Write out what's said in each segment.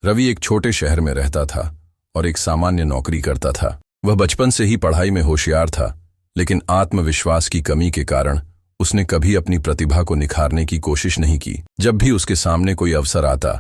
रवि एक छोटे शहर में रहता था और एक सामान्य नौकरी करता था। वह बचपन से ही पढ़ाई में होशियार था, लेकिन आत्मविश्वास की कमी के कारण उसने कभी अपनी प्रतिभा को निखारने की कोशिश नहीं की। जब भी उसके सामने कोई अवसर आता,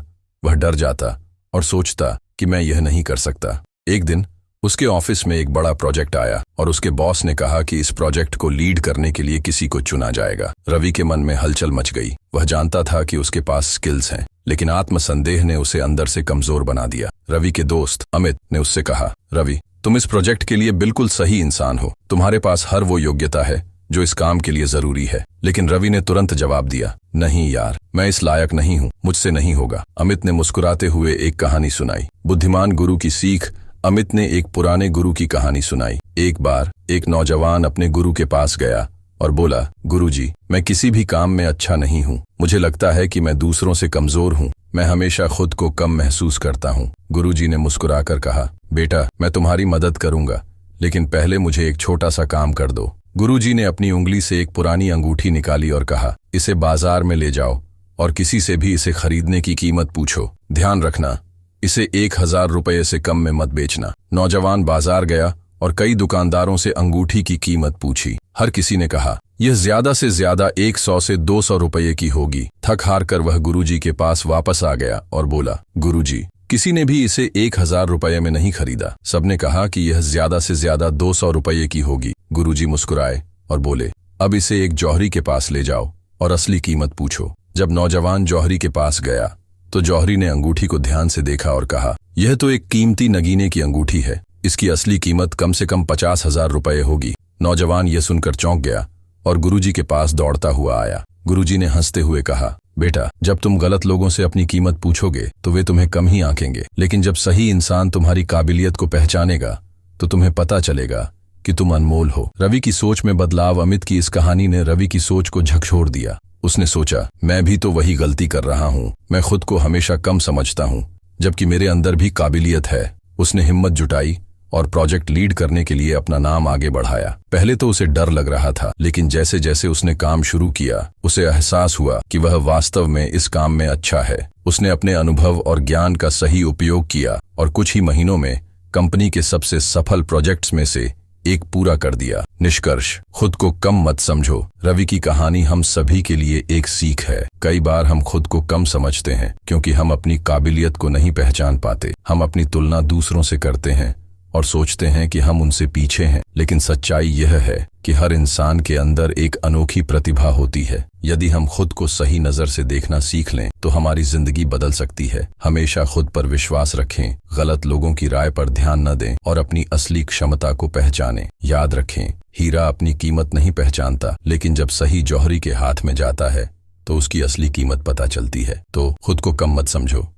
वह डर जाता और सोचता कि मैं यह नहीं कर सकता। एक दिन उसके ऑफिस में एक बड़ा प्रोजेक्ट आया और उसके बॉस ने कहा कि इस प्रोजेक्ट को लीड करने के लिए किसी को चुना जाएगा। रवि के मन में हलचल मच गई। वह जानता था कि उसके पास स्किल्स हैं, लेकिन आत्मसंदेह ने उसे अंदर से कमजोर बना दिया। रवि के दोस्त अमित ने उससे कहा, रवि, तुम इस प्रोजेक्ट के लिए बिल्कुल सही इंसान हो। तुम्हारे पास हर वो योग्यता है जो इस काम के लिए जरूरी है। लेकिन रवि ने तुरंत जवाब दिया, नहीं यार, मैं इस लायक नहीं हूँ, मुझसे नहीं होगा। अमित ने मुस्कुराते हुए एक कहानी सुनाई, बुद्धिमान गुरु की सीख। अमित ने एक पुराने गुरु की कहानी सुनाई। एक बार एक नौजवान अपने गुरु के पास गया और बोला, गुरुजी, मैं किसी भी काम में अच्छा नहीं हूँ। मुझे लगता है कि मैं दूसरों से कमजोर हूँ। मैं हमेशा खुद को कम महसूस करता हूँ। गुरुजी ने मुस्कुराकर कहा, बेटा, मैं तुम्हारी मदद करूंगा, लेकिन पहले मुझे एक छोटा सा काम कर दो। गुरुजी ने अपनी उंगली से एक पुरानी अंगूठी निकाली और कहा, इसे बाजार में ले जाओ और किसी से भी इसे खरीदने की कीमत पूछो। ध्यान रखना, इसे 1000 रुपये से कम में मत बेचना। नौजवान बाजार गया और कई दुकानदारों से अंगूठी की कीमत पूछी। हर किसी ने कहा, यह ज्यादा से ज्यादा 100 से 200 रुपये की होगी। थक हार कर वह गुरुजी के पास वापस आ गया और बोला, गुरुजी, किसी ने भी इसे 1000 रुपये में नहीं खरीदा। सबने कहा कि यह ज्यादा से ज्यादा 200 रुपये की होगी। गुरुजी मुस्कुराए और बोले, अब इसे एक जौहरी के पास ले जाओ और असली कीमत पूछो। जब नौजवान जौहरी के पास गया तो जौहरी ने अंगूठी को ध्यान से देखा और कहा, यह तो एक कीमती नगीने की अंगूठी है। इसकी असली कीमत कम से कम 50,000 रुपये होगी। नौजवान यह सुनकर चौंक गया और गुरुजी के पास दौड़ता हुआ आया। गुरुजी ने हंसते हुए कहा, बेटा, जब तुम गलत लोगों से अपनी कीमत पूछोगे तो वे तुम्हें कम ही आंकेंगे, लेकिन जब सही इंसान तुम्हारी काबिलियत को पहचानेगा तो तुम्हें पता चलेगा कि तुम अनमोल हो। रवि की सोच में बदलाव। अमित की इस कहानी ने रवि की सोच को झकझोर दिया। उसने सोचा, मैं भी तो वही गलती कर रहा हूँ। मैं खुद को हमेशा कम समझता हूँ, जबकि मेरे अंदर भी काबिलियत है। उसने हिम्मत जुटाई और प्रोजेक्ट लीड करने के लिए अपना नाम आगे बढ़ाया। पहले तो उसे डर लग रहा था, लेकिन जैसे जैसे उसने काम शुरू किया, उसे एहसास हुआ कि वह वास्तव में इस काम में अच्छा है। उसने अपने अनुभव और ज्ञान का सही उपयोग किया और कुछ ही महीनों में कंपनी के सबसे सफल प्रोजेक्ट्स में से एक पूरा कर दिया। निष्कर्ष, खुद को कम मत समझो। रवि की कहानी हम सभी के लिए एक सीख है। कई बार हम खुद को कम समझते हैं क्योंकि हम अपनी काबिलियत को नहीं पहचान पाते। हम अपनी तुलना दूसरों से करते हैं और सोचते हैं कि हम उनसे पीछे हैं, लेकिन सच्चाई यह है कि हर इंसान के अंदर एक अनोखी प्रतिभा होती है। यदि हम खुद को सही नजर से देखना सीख लें तो हमारी जिंदगी बदल सकती है। हमेशा खुद पर विश्वास रखें, गलत लोगों की राय पर ध्यान न दें और अपनी असली क्षमता को पहचानें। याद रखें, हीरा अपनी कीमत नहीं पहचानता, लेकिन जब सही जौहरी के हाथ में जाता है तो उसकी असली कीमत पता चलती है। तो खुद को कम मत समझो।